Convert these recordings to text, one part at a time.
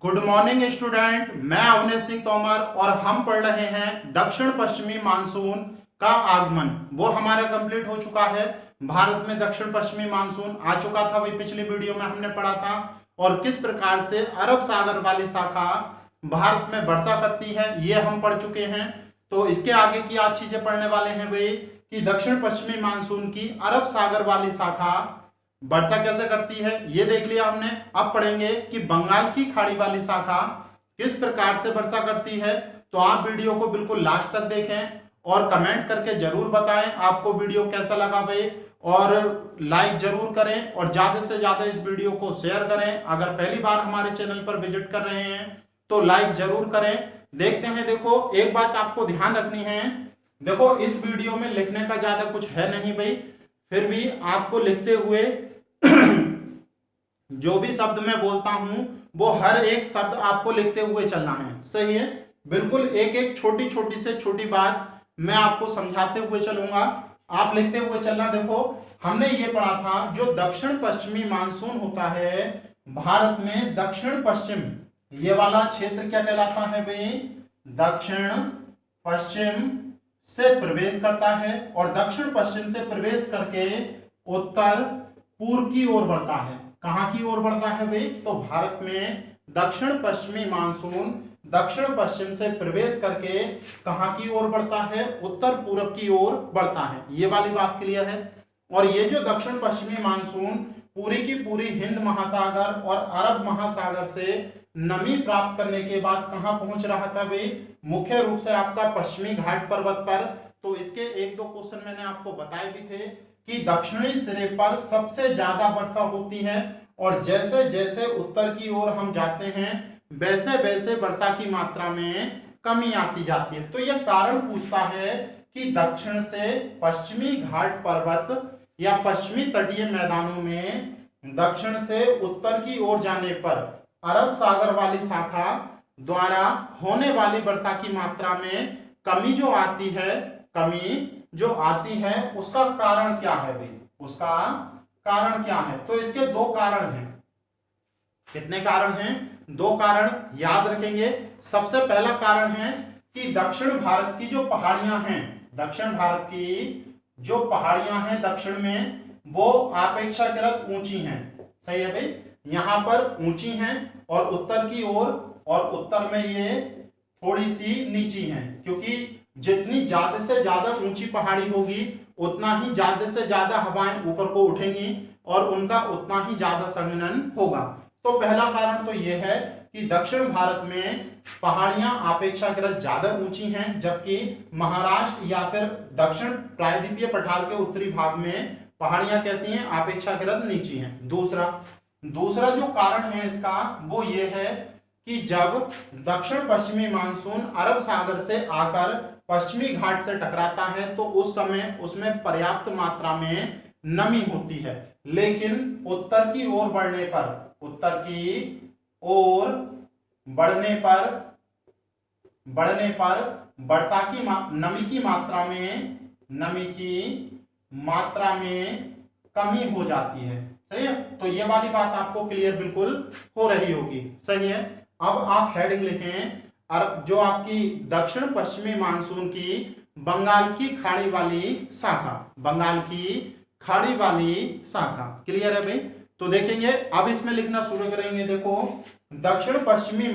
Good morning student, मैं अवनीश सिंह तोमर और हम पढ़ रहे हैं दक्षिण पश्चिमी मानसून का आगमन। वो हमारा कंप्लीट हो चुका है। भारत में दक्षिण पश्चिमी मानसून आ चुका था, वही पिछली वीडियो में हमने पढ़ा था। और किस प्रकार से अरब सागर वाली शाखा भारत में वर्षा करती है ये हम पढ़ चुके हैं। तो इसके आगे की आज चीजें पढ़ने वाले हैं वही कि दक्षिण पश्चिमी मानसून की अरब सागर वाली शाखा वर्षा कैसे करती है ये देख लिया हमने। अब पढ़ेंगे कि बंगाल की खाड़ी वाली शाखा किस प्रकार से वर्षा करती है। तो आप वीडियो को बिल्कुल लास्ट तक देखें और कमेंट करके जरूर बताएं आपको वीडियो कैसा लगा भाई, और लाइक जरूर करें और ज्यादा से ज्यादा इस वीडियो को शेयर करें। अगर पहली बार हमारे चैनल पर विजिट कर रहे हैं तो लाइक जरूर करें। देखते हैं, देखो एक बात आपको ध्यान रखनी है। देखो इस वीडियो में लिखने का ज्यादा कुछ है नहीं भाई, फिर भी आपको लिखते हुए जो भी शब्द मैं बोलता हूं वो हर एक शब्द आपको लिखते हुए चलना है, सही है। बिल्कुल एक एक छोटी छोटी से छोटी बात मैं आपको समझाते हुए चलूंगा, आप लिखते हुए चलना। देखो हमने ये पढ़ा था जो दक्षिण पश्चिमी मानसून होता है भारत में, दक्षिण पश्चिम ये वाला क्षेत्र क्या कहलाता है भाई, दक्षिण पश्चिम से प्रवेश करता है और दक्षिण पश्चिम से प्रवेश करके उत्तर पूर्व की ओर बढ़ता है। कहां की ओर बढ़ता है भाई, तो भारत में दक्षिण पश्चिमी मानसून दक्षिण पश्चिम से प्रवेश करके कहां की ओर बढ़ता है, उत्तर पूर्व की ओर बढ़ता है। ये वाली बात क्लियर है। और ये जो दक्षिण पश्चिमी मानसून पूरी की पूरी हिंद महासागर और अरब महासागर से नमी प्राप्त करने के बाद कहां पहुंच रहा था भाई, मुख्य रूप से आपका पश्चिमी घाट पर्वत पर। तो इसके एक दो क्वेश्चन मैंने आपको बताए भी थे कि दक्षिणी सिरे पर सबसे ज्यादा वर्षा होती है और जैसे जैसे उत्तर की ओर हम जाते हैं वैसे वैसे वर्षा की मात्रा में कमी आती जाती है। तो यह कारण पूछता है कि दक्षिण से पश्चिमी घाट पर्वत या पश्चिमी तटीय मैदानों में दक्षिण से उत्तर की ओर जाने पर अरब सागर वाली शाखा द्वारा होने वाली वर्षा की मात्रा में कमी जो आती है, कमी जो आती है उसका कारण क्या है भाई, उसका कारण क्या है। तो इसके दो कारण हैं। कितने कारण हैं, दो कारण याद रखेंगे। सबसे पहला कारण है कि दक्षिण भारत की जो पहाड़ियां हैं, दक्षिण भारत की जो पहाड़ियां हैं दक्षिण में वो अपेक्षाकृत ऊंची हैं, सही है भाई, यहां पर ऊंची हैं और उत्तर की ओर और उत्तर में ये थोड़ी सी नीची हैं, क्योंकि जितनी ज्यादा से ज्यादा ऊंची पहाड़ी होगी उतना ही ज्यादा से ज्यादा हवाएं ऊपर को उठेंगी और उनका उतना ही ज्यादा संघनन होगा। तो पहला कारण तो यह है कि दक्षिण भारत में पहाड़ियां अपेक्षाकृत ज्यादा ऊंची हैं, जबकि महाराष्ट्र या फिर दक्षिण प्रायद्वीपीय पठार के उत्तरी भाग में पहाड़ियां कैसी हैं, अपेक्षाकृत नीची हैं। दूसरा जो कारण है इसका वो ये है कि जब दक्षिण पश्चिमी मानसून अरब सागर से आकर पश्चिमी घाट से टकराता है तो उस समय उसमें पर्याप्त मात्रा में नमी होती है, लेकिन उत्तर की ओर बढ़ने पर, उत्तर की ओर बढ़ने पर वर्षा की नमी की मात्रा में कमी हो जाती है, सही है। तो ये वाली बात आपको क्लियर बिल्कुल हो रही होगी, सही है। अब आप हेडिंग लिखें, और जो आपकी दक्षिण पश्चिमी मानसून की बंगाल की खाड़ी वाली शाखा, बंगाल की खाड़ी वाली शाखा, क्लियर है भाई। तो देखेंगे अब इसमें लिखना शुरू करेंगे। देखो दक्षिण पश्चिमी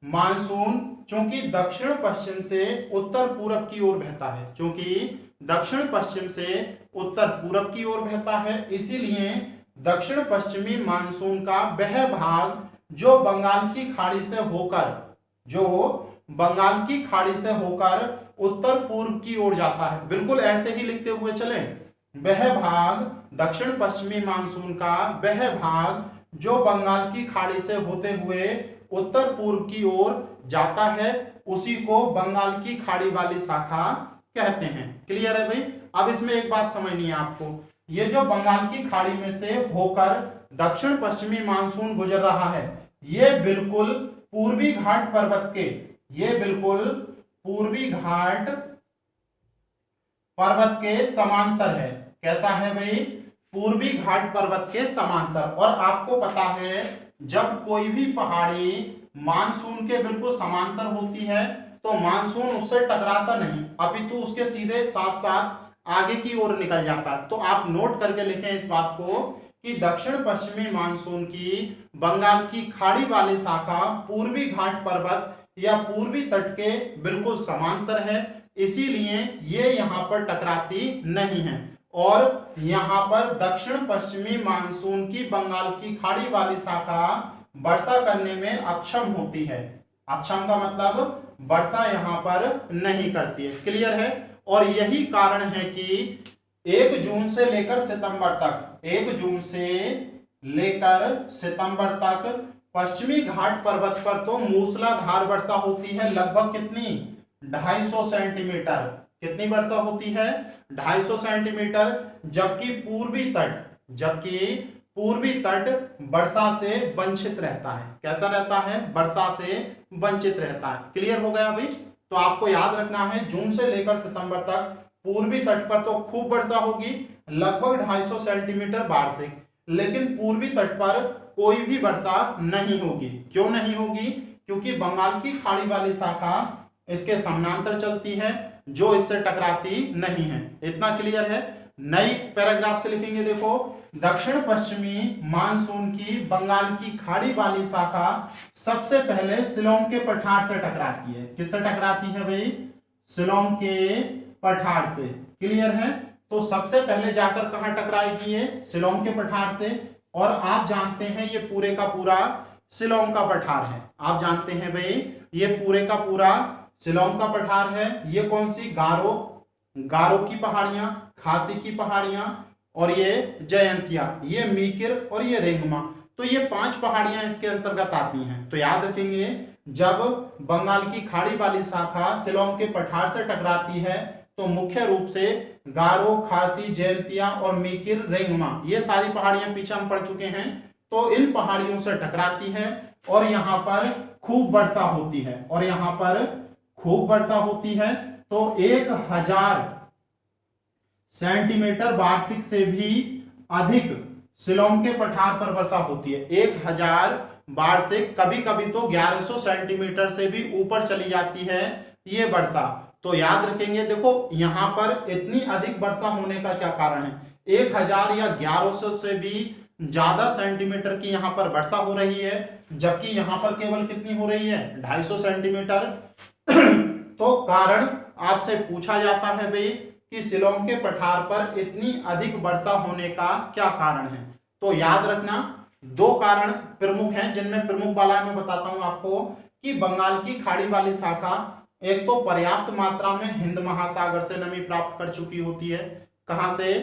मानसून चूंकि दक्षिण पश्चिम से उत्तर पूर्व की ओर बहता है, चूंकि दक्षिण पश्चिम से उत्तर पूर्व की ओर बहता है, इसीलिए दक्षिण पश्चिमी मानसून का वह भाग जो बंगाल की खाड़ी से होकर उत्तर पूर्व की ओर जाता है, बिल्कुल ऐसे ही लिखते हुए चलें। वह भाग, दक्षिण पश्चिमी मानसून का वह भाग जो बंगाल की खाड़ी से होते हुए उत्तर पूर्व की ओर जाता है उसी को बंगाल की खाड़ी वाली शाखा कहते हैं, क्लियर है भाई। अब इसमें एक बात समझनी है आपको, ये जो बंगाल की खाड़ी में से होकर दक्षिण पश्चिमी मानसून गुजर रहा है ये बिल्कुल पूर्वी घाट पर्वत के समांतर है। कैसा है भाई, पूर्वी घाट पर्वत के समांतर। और आपको पता है जब कोई भी पहाड़ी मानसून के बिल्कुल समांतर होती है तो मानसून उससे टकराता नहीं, अपितु उसके सीधे साथ साथ आगे की ओर निकल जाता है। तो आप नोट करके लिखें इस बात को कि दक्षिण पश्चिमी मानसून की बंगाल की खाड़ी वाली शाखा पूर्वी घाट पर्वत या पूर्वी तट के बिल्कुल समांतर है, इसीलिए ये यहाँ पर टकराती नहीं है। और यहाँ पर दक्षिण पश्चिमी मानसून की बंगाल की खाड़ी वाली शाखा वर्षा करने में अक्षम होती है। अक्षम का मतलब वर्षा यहाँ पर नहीं करती है। क्लियर है। और यही कारण है कि 1 जून से लेकर सितंबर तक, 1 जून से लेकर सितंबर तक पश्चिमी घाट पर्वत पर तो मूसलाधार वर्षा होती है, लगभग कितनी, 250 सेंटीमीटर। कितनी वर्षा होती है, 250 सेंटीमीटर। जबकि पूर्वी तट वर्षा से वंचित रहता है। कैसा रहता है, वर्षा से वंचित रहता है। क्लियर हो गया भाई। तो आपको याद रखना है जून से लेकर सितंबर तक पूर्वी तट पर तो खूब वर्षा होगी, लगभग 250 सेंटीमीटर वार्षिक, लेकिन पूर्वी तट पर कोई भी वर्षा नहीं होगी। क्यों नहीं होगी, क्योंकि बंगाल की खाड़ी वाली शाखा इसके समानांतर चलती है, जो इससे टकराती नहीं है। इतना क्लियर है। नई पैराग्राफ से लिखेंगे, देखो, दक्षिण पश्चिमी मानसून की बंगाल की खाड़ी वाली शाखा सबसे पहले शिलोंग के पठार से टकराती है। किससे टकराती है भाई, शिलोंग के पठार से। क्लियर है। तो सबसे पहले जाकर कहां टकराएगी ये, शिलोंग के पठार से। और आप जानते हैं ये पूरे का पूरा शिलोंग का पठार है। आप जानते हैं भाई ये पूरे का पूरा शिलोंग का पठार है। ये कौन सी, गारो की पहाड़ियां, खासी की पहाड़ियां और ये जयंतिया, ये मीकिर और ये रेंगमा। तो ये 5 पहाड़ियां इसके अंतर्गत आती हैं। तो याद रखेंगे, जब बंगाल की खाड़ी वाली शाखा शिलोंग के पठार से टकराती है तो मुख्य रूप से गारो, खासी, जयंतिया और मीकिर, रेंगमा, ये सारी पहाड़ियां पीछे हम पढ़ चुके हैं। तो इन पहाड़ियों से टकराती है और यहाँ पर खूब वर्षा होती है, और यहाँ पर खूब वर्षा होती है। तो 1000 सेंटीमीटर वार्षिक से भी अधिक शिलोंग के पठार पर वर्षा होती है। 1000 वार्षिक, कभी कभी तो 1100 सेंटीमीटर से भी ऊपर चली जाती है ये वर्षा। तो याद रखेंगे, देखो यहाँ पर इतनी अधिक वर्षा होने का क्या कारण है। 1000 या 1100 से भी ज्यादा सेंटीमीटर की यहाँ पर वर्षा हो रही है, जबकि यहाँ पर केवल कितनी हो रही है, 250 सेंटीमीटर। तो कारण आपसे पूछा जाता है भाई कि शिलोंग के पठार पर इतनी अधिक वर्षा होने का क्या कारण है। तो याद रखना 2 कारण प्रमुख हैं, जिनमें प्रमुख वाला मैं बताता हूं आपको कि बंगाल की खाड़ी वाली शाखा एक तो पर्याप्त मात्रा में हिंद महासागर से नमी प्राप्त कर चुकी होती है। कहां से,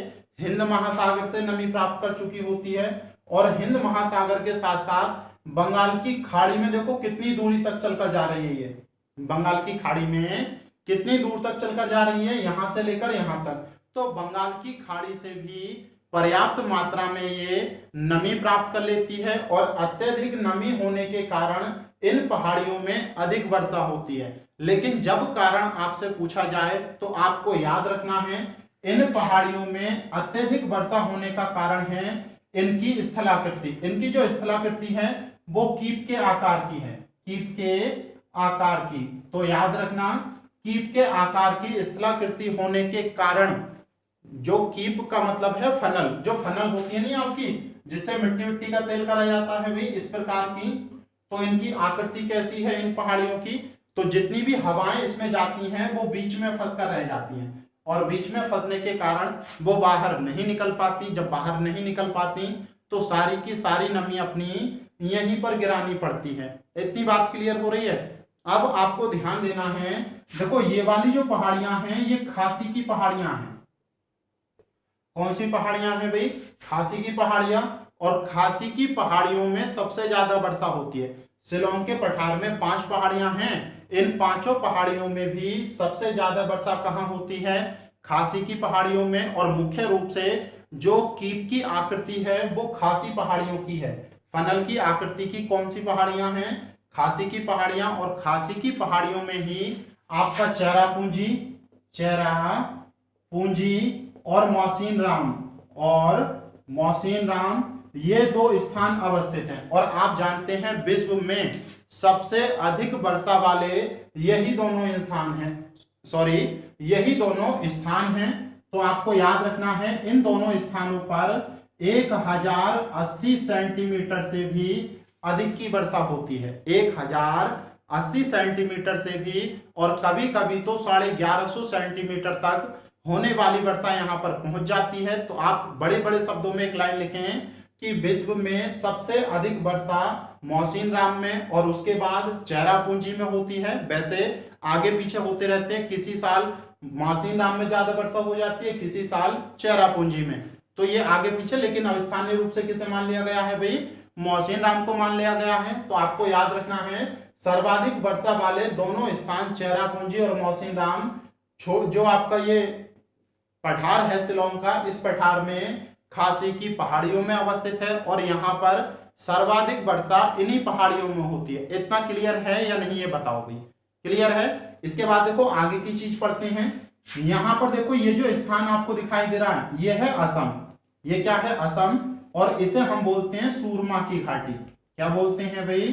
हिंद महासागर से नमी प्राप्त कर चुकी होती है। और हिंद महासागर के साथ साथ बंगाल की खाड़ी में देखो कितनी दूरी तक चलकर जा रही है ये, बंगाल की खाड़ी में कितनी दूर तक चलकर जा रही है, यहां से लेकर यहां तक। तो बंगाल की खाड़ी से भी पर्याप्त मात्रा में ये नमी प्राप्त कर लेती है और अत्यधिक नमी होने के कारण इन पहाड़ियों में अधिक वर्षा होती है। लेकिन जब कारण आपसे पूछा जाए तो आपको याद रखना है इन पहाड़ियों में अत्यधिक वर्षा होने का कारण है इनकी स्थलाकृति। इनकी जो स्थलाकृति है वो कीप के आकार की है, कीप के आकार की। तो याद रखना कीप के आकार की स्थलाकृति होने के कारण, जो कीप का मतलब है फनल, जो फनल होती है नहीं आपकी, जिससे मिट्टी मिट्टी का तेल करा जाता है भी, इस प्रकार की। तो इनकी आकृति कैसी है इन पहाड़ियों की, तो जितनी भी हवाएं इसमें जाती हैं वो बीच में फंस कर रह जाती हैं, और बीच में फंसने के कारण वो बाहर नहीं निकल पाती। जब बाहर नहीं निकल पाती तो सारी की सारी नमी अपनी यहीं पर गिरानी पड़ती है। इतनी बात क्लियर हो रही है। अब आपको ध्यान देना है, देखो ये वाली जो पहाड़ियां हैं ये खासी की पहाड़ियां हैं। कौन सी पहाड़ियां हैं भाई, खासी की पहाड़ियां। और खासी की पहाड़ियों में सबसे ज्यादा वर्षा होती है। शिलोंग के पठार में 5 पहाड़ियां हैं, इन 5 पहाड़ियों में भी सबसे ज्यादा वर्षा कहां होती है, खासी की पहाड़ियों में। और मुख्य रूप से जो कीप की आकृति है वो खासी पहाड़ियों की है। फनल की आकृति की कौन सी पहाड़ियां हैं, खासी की पहाड़ियां। और खासी की पहाड़ियों में ही आपका चेरापूंजी और मौसीन राम ये दो स्थान अवस्थित हैं। और आप जानते हैं विश्व में सबसे अधिक वर्षा वाले यही दोनों स्थान हैं, सॉरी यही दोनों स्थान हैं। तो आपको याद रखना है इन दोनों स्थानों पर 1080 सेंटीमीटर से भी अधिक की वर्षा होती है, 1080 सेंटीमीटर से भी, और कभी कभी तो 1150 सेंटीमीटर तक होने वाली वर्षा यहाँ पर पहुंच जाती है। तो आप बड़े बड़े शब्दों में एक लाइन लिखें कि विश्व में सबसे अधिक वर्षा मौसिन राम में और उसके बाद चेरापूंजी में होती है। वैसे आगे पीछे होते रहते हैं, किसी साल मौसिन राम में ज्यादा वर्षा हो जाती है, किसी साल चेरापूंजी में, तो ये आगे पीछे, लेकिन अब स्थानीय रूप से किसे मान लिया गया है भाई, मौसिन राम को मान लिया गया है। तो आपको याद रखना है सर्वाधिक वर्षा वाले दोनों स्थान चेरापूंजी और मौसिन राम, जो आपका ये पठार है शिलोंग का, इस पठार में खासी की पहाड़ियों में अवस्थित है और यहाँ पर सर्वाधिक वर्षा इन्हीं पहाड़ियों में होती है। इतना क्लियर है या नहीं ये बताओ भाई, क्लियर है। इसके बाद देखो आगे की चीज पढ़ते हैं। यहाँ पर देखो ये जो स्थान आपको दिखाई दे रहा है ये है असम, ये क्या है, असम, और इसे हम बोलते हैं सूरमा की घाटी। क्या बोलते हैं भाई,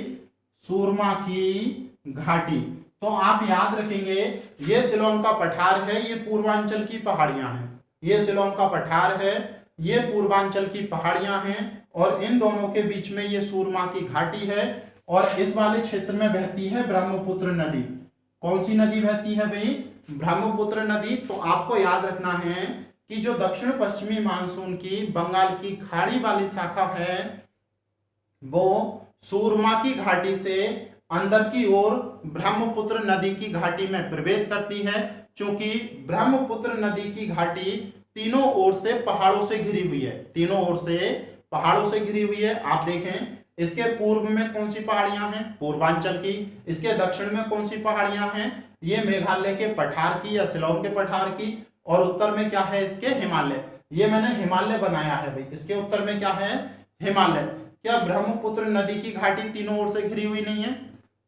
सूरमा की घाटी। तो आप याद रखेंगे ये शिलोंग का पठार है, ये पूर्वांचल की पहाड़ियां हैं, ये शिलोंग का पठार है, ये पूर्वांचल की पहाड़ियां हैं, और इन दोनों के बीच में ये सूरमा की घाटी है, और इस वाले क्षेत्र में बहती है ब्रह्मपुत्र नदी। कौन सी नदी बहती है भाई, ब्रह्मपुत्र नदी। तो आपको याद रखना है कि जो दक्षिण पश्चिमी मानसून की बंगाल की खाड़ी वाली शाखा है वो सूरमा की घाटी से अंदर की ओर ब्रह्मपुत्र नदी की घाटी में प्रवेश करती है। क्योंकि ब्रह्मपुत्र नदी की घाटी तीनों ओर से पहाड़ों से घिरी हुई है, तीनों ओर से पहाड़ों से घिरी हुई है। आप देखें इसके पूर्व में कौन सी पहाड़ियां हैं, पूर्वांचल की, इसके दक्षिण में कौन सी पहाड़ियां हैं, ये मेघालय के पठार की या शिलोंग के पठार की, और उत्तर में क्या है इसके, हिमालय। ये मैंने हिमालय बनाया है भाई, इसके उत्तर में क्या है, हिमालय। क्या ब्रह्मपुत्र नदी की घाटी तीनों ओर से घिरी हुई नहीं है?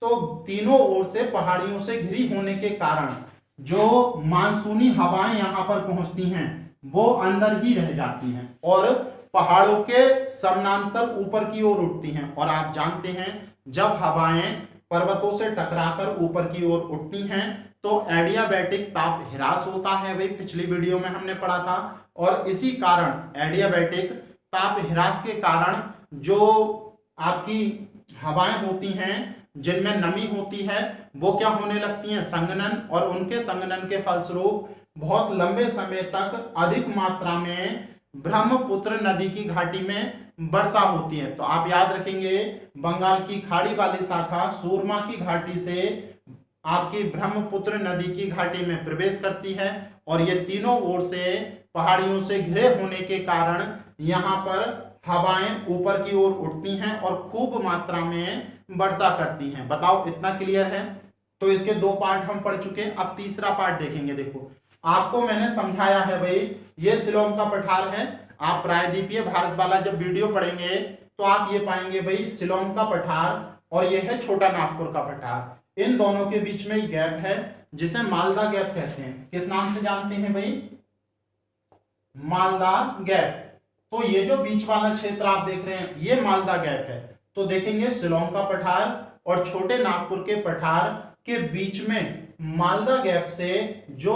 तो तीनों ओर से पहाड़ियों से घिरी होने के कारण जो मानसूनी हवाएं यहाँ पर पहुंचती हैं वो अंदर ही रह जाती हैं और पहाड़ों के समानांतर ऊपर की ओर उठती हैं। और आप जानते हैं जब हवाएं पर्वतों से टकराकर ऊपर की ओर उठती हैं तो एडियाबैटिक ताप ह्रास होता है, भाई पिछली वीडियो में हमने पढ़ा था। और इसी कारण एडियाबैटिक ताप ह्रास के कारण जो आपकी हवाएं होती हैं जिनमें नमी होती है वो क्या होने लगती हैं, संघनन, और उनके संघनन के फलस्वरूप बहुत लंबे समय तक अधिक मात्रा में ब्रह्मपुत्र नदी की घाटी में वर्षा होती है। तो आप याद रखेंगे बंगाल की खाड़ी वाली शाखा सूरमा की घाटी से आपकी ब्रह्मपुत्र नदी की घाटी में प्रवेश करती है और ये तीनों ओर से पहाड़ियों से घिरे होने के कारण यहाँ पर हवाएं ऊपर की ओर उठती हैं और खूब मात्रा में वर्षा करती हैं। बताओ इतना क्लियर है? तो इसके दो पार्ट हम पढ़ चुके हैं, अब तीसरा पार्ट देखेंगे। देखो आपको मैंने समझाया है भाई ये शिलोंग का पठार है। आप प्रायद्वीपीय भारत वाला जब वीडियो पढ़ेंगे तो आप ये पाएंगे भाई शिलोंग का पठार और ये है छोटा नागपुर का पठार। इन दोनों के बीच में गैप है जिसे मालदा गैप कहते हैं। किस नाम से जानते हैं भाई? मालदा गैप। तो ये जो बीच वाला क्षेत्र आप देख रहे हैं ये मालदा गैप है। तो देखेंगे शिलोंग का पठार और छोटे नागपुर के पठार के बीच में मालदा गैप से जो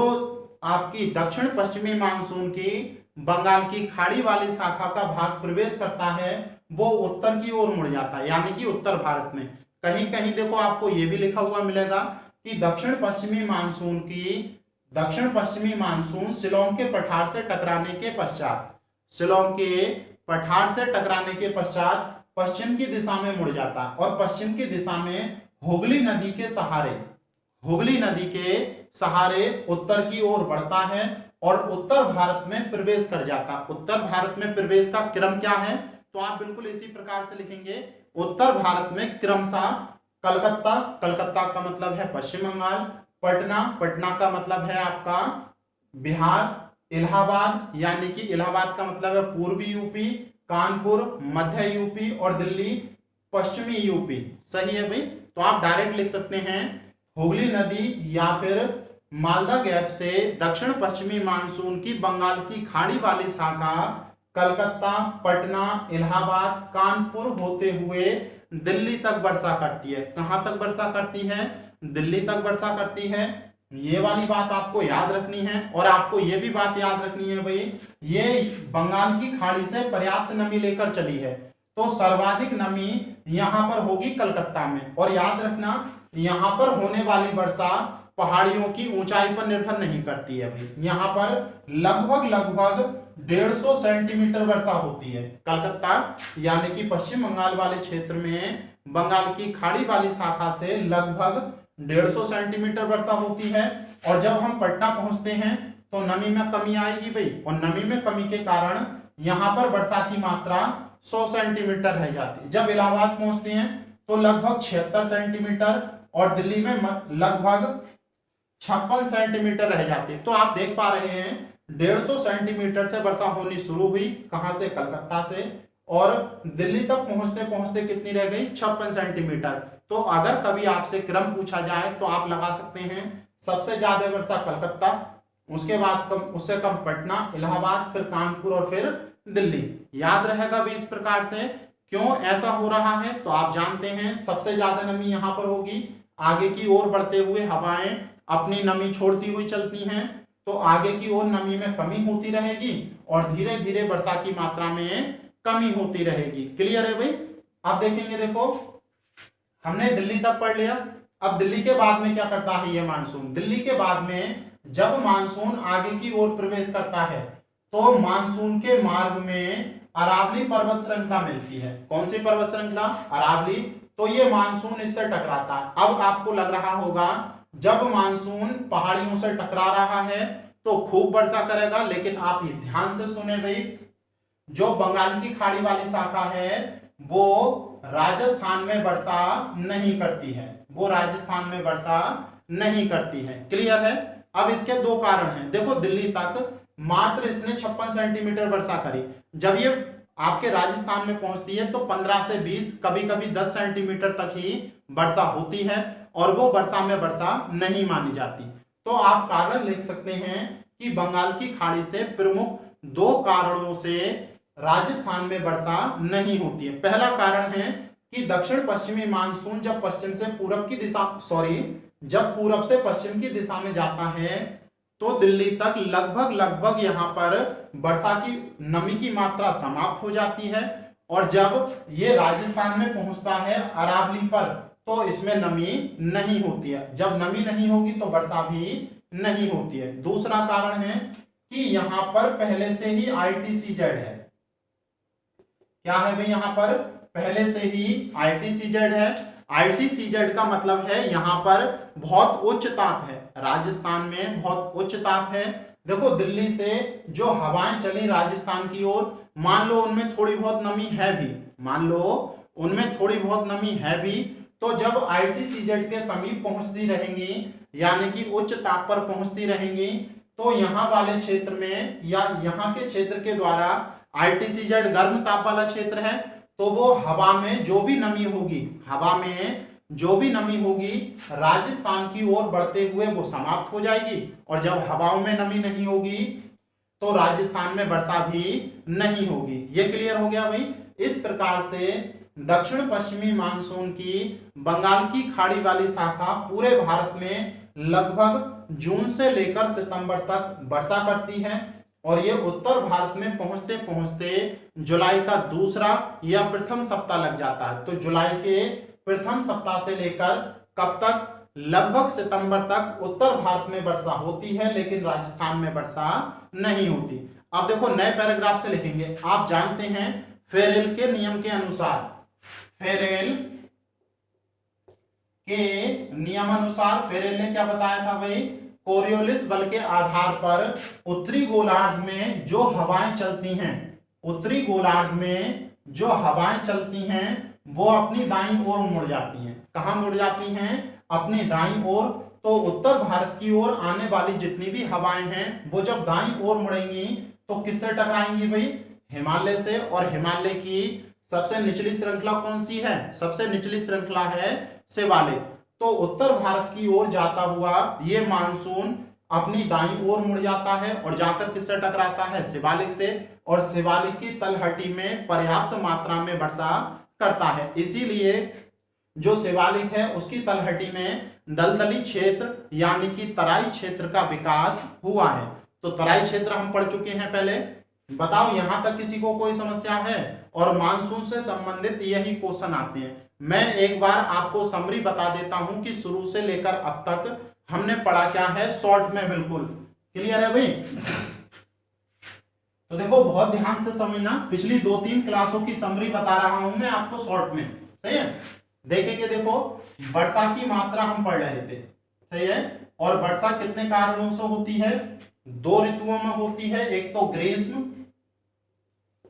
आपकी दक्षिण पश्चिमी मानसून की बंगाल की खाड़ी वाली शाखा का भाग प्रवेश करता है वो उत्तर की ओर मुड़ जाता है, यानी कि उत्तर भारत में। कहीं कहीं देखो आपको ये भी लिखा हुआ मिलेगा कि दक्षिण पश्चिमी मानसून शिलोंग के पठार से टकराने के पश्चात, शिलोंग के पठार से टकराने के पश्चात पश्चिम की दिशा में मुड़ जाता है और पश्चिम की दिशा में हुगली नदी के सहारे उत्तर की ओर बढ़ता है और उत्तर भारत में प्रवेश कर जाता है। उत्तर भारत में प्रवेश का क्रम क्या है? तो आप बिल्कुल इसी प्रकार से लिखेंगे। उत्तर भारत में क्रमशः कलकत्ता का मतलब है पश्चिम बंगाल, पटना का मतलब है आपका बिहार, इलाहाबाद यानी कि इलाहाबाद का मतलब है पूर्वी यूपी, कानपुर मध्य यूपी और दिल्ली पश्चिमी यूपी। सही है भाई? तो आप डायरेक्ट लिख सकते हैं हुगली नदी या फिर मालदा गैप से दक्षिण पश्चिमी मानसून की बंगाल की खाड़ी वाली शाखा कलकत्ता, पटना, इलाहाबाद, कानपुर होते हुए दिल्ली तक वर्षा करती है। कहां तक वर्षा करती है? दिल्ली तक वर्षा करती है। ये वाली बात आपको याद रखनी है। और आपको ये भी बात याद रखनी है भाई, ये बंगाल की खाड़ी से पर्याप्त नमी लेकर चली है, तो सर्वाधिक नमी यहां पर होगी कलकत्ता में। और याद रखना, यहां पर होने वाली वर्षा पहाड़ियों की ऊंचाई पर निर्भर नहीं करती है भाई। यहाँ पर लगभग लगभग 150 सेंटीमीटर वर्षा होती है। कलकत्ता यानी कि पश्चिम बंगाल वाले क्षेत्र में बंगाल की खाड़ी वाली शाखा से लगभग 150 सेंटीमीटर वर्षा होती है। और जब हम पटना पहुंचते हैं तो नमी में कमी आएगी भाई, और नमी में कमी के कारण यहाँ पर वर्षा की मात्रा 100 सेंटीमीटर रह जाती है। जब इलाहाबाद पहुंचते हैं तो लगभग 76 सेंटीमीटर, और दिल्ली में लगभग 56 सेंटीमीटर रह जाती है। तो आप देख पा रहे हैं 150 सेंटीमीटर से वर्षा होनी शुरू हुई, कहां से? कलकत्ता से, और दिल्ली तक पहुंचते पहुंचते कितनी रह गई? 56 सेंटीमीटर। तो अगर कभी आपसे क्रम पूछा जाए तो आप लगा सकते हैं सबसे ज्यादा वर्षा कलकत्ता, उसके बाद उससे कम पटना, इलाहाबाद, फिर कानपुर और फिर दिल्ली। याद रहेगा भी इस प्रकार से। क्यों ऐसा हो रहा है? तो आप जानते हैं सबसे ज्यादा नमी यहां पर होगी। आगे की ओर बढ़ते हुए हवाएं अपनी नमी छोड़ती हुई चलती हैं, तो आगे की ओर नमी में कमी होती रहेगी और धीरे धीरे वर्षा की मात्रा में कमी होती रहेगी। क्लियर है भाई? अब देखेंगे, देखो हमने दिल्ली तक पढ़ लिया। अब दिल्ली के बाद में क्या करता है ये मानसून? दिल्ली के बाद में जब मानसून आगे की ओर प्रवेश करता है तो मानसून के मार्ग में अरावली पर्वत श्रृंखला मिलती है। कौन सी पर्वत श्रृंखला? अरावली। तो ये मानसून इससे टकराता है। अब आपको लग रहा होगा जब मानसून पहाड़ियों से टकरा रहा है तो खूब वर्षा करेगा, लेकिन आप ये ध्यान से सुने भाई, जो बंगाल की खाड़ी वाली शाखा है वो राजस्थान में वर्षा नहीं करती है, वो राजस्थान में वर्षा नहीं करती है। क्लियर है? अब इसके दो कारण हैं। देखो दिल्ली तक मात्र इसने 56 सेंटीमीटर वर्षा करी, जब ये आपके राजस्थान में पहुंचती है तो 15 से 20 कभी कभी 10 सेंटीमीटर तक ही वर्षा होती है, और वो वर्षा में वर्षा नहीं मानी जाती। तो आप कारण लिख सकते हैं कि बंगाल की खाड़ी से प्रमुख दो कारणों से राजस्थान में वर्षा नहीं होती है। पहला कारण है कि दक्षिण पश्चिमी मानसून जब पश्चिम से पूरब की दिशा जब पूरब से पश्चिम की दिशा में जाता है तो दिल्ली तक लगभग लगभग यहाँ पर वर्षा की नमी की मात्रा समाप्त हो जाती है, और जब ये राजस्थान में पहुंचता है अरावली पर तो इसमें नमी नहीं होती है। जब नमी नहीं होगी तो वर्षा भी नहीं होती है। दूसरा कारण है कि यहाँ पर पहले से ही ITCZ है। क्या है भाई? यहाँ पर पहले से ही ITCZ है। ITCZ का मतलब है यहाँ पर बहुत उच्च ताप है, राजस्थान में बहुत उच्च ताप है। देखो दिल्ली से जो हवाएं चली राजस्थान की ओर, मान लो उनमें थोड़ी बहुत नमी है भी, मान लो उनमें थोड़ी बहुत नमी है भी, तो जब ITCZ के समीप पहुंचती रहेंगी यानी कि उच्च ताप पर पहुंचती रहेंगी, तो यहाँ वाले क्षेत्र में या यहाँ के क्षेत्र के द्वारा ITCZ गर्म ताप वाला क्षेत्र है, तो वो हवा में जो भी नमी होगी, हवा में जो भी नमी होगी राजस्थान की ओर बढ़ते हुए वो समाप्त हो जाएगी, और जब हवाओं में नमी नहीं होगी तो राजस्थान में वर्षा भी नहीं होगी। ये क्लियर हो गया भाई? इस प्रकार से दक्षिण पश्चिमी मानसून की बंगाल की खाड़ी वाली शाखा पूरे भारत में लगभग जून से लेकर सितंबर तक वर्षा करती है, और ये उत्तर भारत में पहुंचते पहुंचते जुलाई का दूसरा या प्रथम सप्ताह लग जाता है। तो जुलाई के प्रथम सप्ताह से लेकर कब तक? लगभग सितंबर तक उत्तर भारत में वर्षा होती है, लेकिन राजस्थान में वर्षा नहीं होती। अब देखो नए पैराग्राफ से लिखेंगे। आप जानते हैं फेरेल के नियम के अनुसार, फेरेल के नियमानुसार फेरेल ने क्या बताया था भाई? कोरियोलिस बल के आधार पर उत्तरी गोलार्ध में जो हवाएं चलती हैं, उत्तरी गोलार्ध में जो हवाएं चलती हैं वो अपनी दाईं ओर मुड़ जाती हैं। कहां मुड़ जाती हैं? अपनी दाईं ओर। तो उत्तर भारत की ओर आने वाली जितनी भी हवाएं हैं वो जब दाईं ओर मुड़ेंगी तो किससे टकराएंगी भाई? हिमालय से। और हिमालय की सबसे निचली श्रृंखला कौन सी है? सबसे निचली श्रृंखला है शिवालिक। तो उत्तर भारत की ओर जाता हुआ ये मानसून अपनी दाईं ओर मुड़ जाता है और जाकर किससे टकराता है, शिवालिक से, और शिवालिक की तलहटी में पर्याप्त मात्रा में वर्षा करता है। इसीलिए जो शिवालिक है उसकी तलहटी में दलदली क्षेत्र यानी कि तराई क्षेत्र का विकास हुआ है। तो तराई क्षेत्र हम पढ़ चुके हैं पहले। बताओ यहां तक किसी को कोई समस्या है? और मानसून से संबंधित यही क्वेश्चन आते हैं। मैं एक बार आपको समरी बता देता हूं कि शुरू से लेकर अब तक हमने पढ़ा क्या है, शॉर्ट में। बिल्कुल क्लियर है भाई? तो देखो बहुत ध्यान से समझना, पिछली 2-3 क्लासों की समरी बता रहा हूं मैं आपको शॉर्ट में, सही है। देखेंगे, देखो वर्षा की मात्रा हम पढ़ रहे थे, सही है। और वर्षा कितने कारणों से होती है? 2 ऋतुओं में होती है, एक तो ग्रीष्म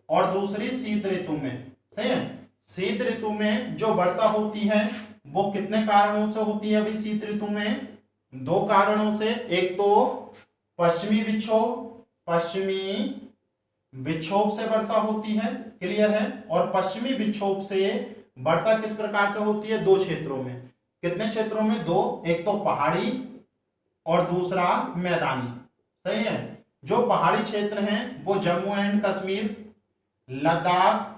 और दूसरी शीत ऋतु में, सही है। शीत ऋतु में जो वर्षा होती है वो कितने कारणों से होती है अभी शीत ऋतु में? 2 कारणों से। एक तो पश्चिमी विक्षोभ से वर्षा होती है, क्लियर है। और पश्चिमी विक्षोभ से वर्षा किस प्रकार से होती है? 2 क्षेत्रों में। कितने क्षेत्रों में? 2। एक तो पहाड़ी और दूसरा मैदानी, सही है। जो पहाड़ी क्षेत्र हैं वो जम्मू एंड कश्मीर, लद्दाख,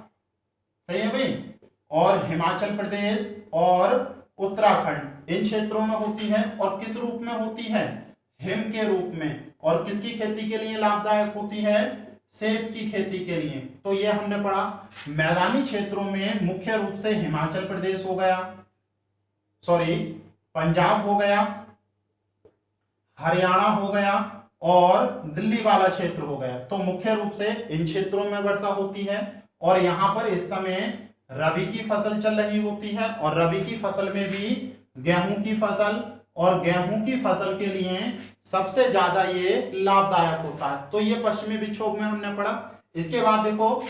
सही है भाई, और हिमाचल प्रदेश और उत्तराखंड, इन क्षेत्रों में होती है। और किस रूप में होती है? हिम के रूप में। और किसकी खेती के लिए लाभदायक होती है? सेब की खेती के लिए। तो ये हमने पढ़ा। मैदानी क्षेत्रों में मुख्य रूप से हिमाचल प्रदेश हो गया, सॉरी पंजाब हो गया, हरियाणा हो गया और दिल्ली वाला क्षेत्र हो गया। तो मुख्य रूप से इन क्षेत्रों में वर्षा होती है। और यहाँ पर इस समय रबी की फसल चल रही होती है, और रबी की फसल में भी गेहूं की फसल, और गेहूं की फसल के लिए सबसे ज्यादा ये लाभदायक होता है। तो ये पश्चिमी विक्षोभ में हमने पढ़ा। इसके बाद देखो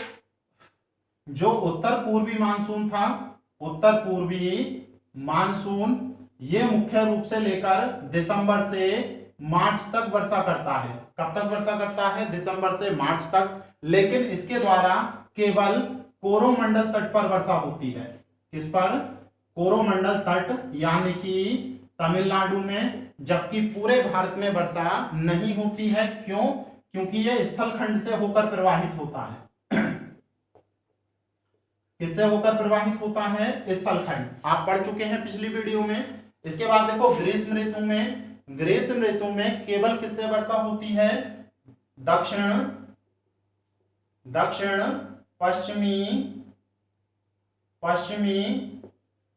जो उत्तर पूर्वी मानसून था, उत्तर पूर्वी मानसून ये मुख्य रूप से लेकर दिसंबर से मार्च तक वर्षा करता है। कब तक वर्षा करता है? दिसंबर से मार्च तक। लेकिन इसके द्वारा केवल कोरोमंडल तट पर वर्षा होती है। किस पर? कोरोमंडल तट यानी कि तमिलनाडु में। जबकि पूरे भारत में वर्षा नहीं होती है। क्यों? क्योंकि यह स्थलखंड से होकर प्रवाहित होता है। किससे होकर प्रवाहित होता है? स्थलखंड। आप पढ़ चुके हैं पिछली वीडियो में। इसके बाद देखो ग्रीष्म ऋतु में केवल किससे वर्षा होती है? दक्षिण पश्चिमी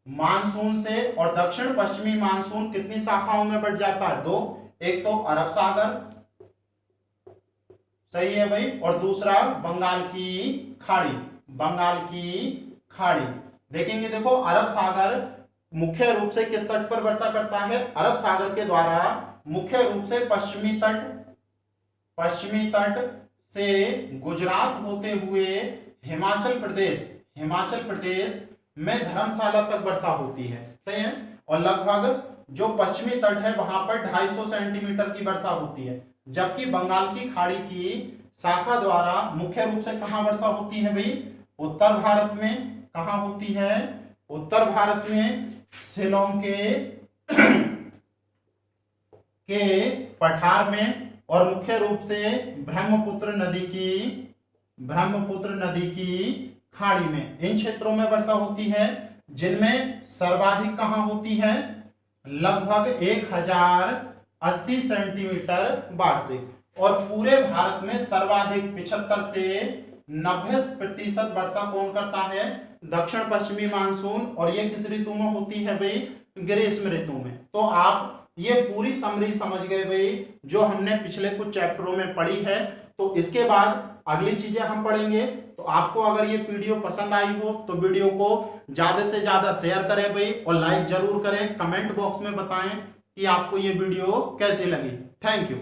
मानसून से। और दक्षिण पश्चिमी मानसून कितनी शाखाओं में बढ़ जाता है? 2। एक तो अरब सागर, सही है भाई, और दूसरा बंगाल की खाड़ी। देखेंगे, देखो अरब सागर मुख्य रूप से किस तट पर वर्षा करता है? अरब सागर के द्वारा मुख्य रूप से पश्चिमी तट से गुजरात होते हुए हिमाचल प्रदेश में धर्मशाला तक वर्षा होती है, सही है। और लगभग जो पश्चिमी तट है वहां पर 250 सेंटीमीटर की वर्षा होती है। जबकि बंगाल की खाड़ी की शाखा द्वारा मुख्य रूप से कहां वर्षा होती है भाई? उत्तर भारत में। कहां होती है? उत्तर भारत में शिलोंग के पठार में। और मुख्य रूप से ब्रह्मपुत्र नदी की खाड़ी में, इन क्षेत्रों में वर्षा होती है। जिनमें सर्वाधिक कहां होती है? लगभग 1080 सेंटीमीटर वार्षिक। और पूरे भारत में सर्वाधिक 75 से 90% वर्षा कौन करता है? दक्षिण पश्चिमी मानसून। और ये किस ऋतु में होती है भाई? ग्रीष्म ऋतु में। तो आप ये पूरी समरी समझ गए भाई, जो हमने पिछले कुछ चैप्टरों में पढ़ी है। तो इसके बाद अगली चीजें हम पढ़ेंगे। तो आपको अगर ये वीडियो पसंद आई हो तो वीडियो को ज्यादा से ज्यादा शेयर करें भाई, और लाइक जरूर करें। कमेंट बॉक्स में बताएं कि आपको ये वीडियो कैसी लगी। Thank you.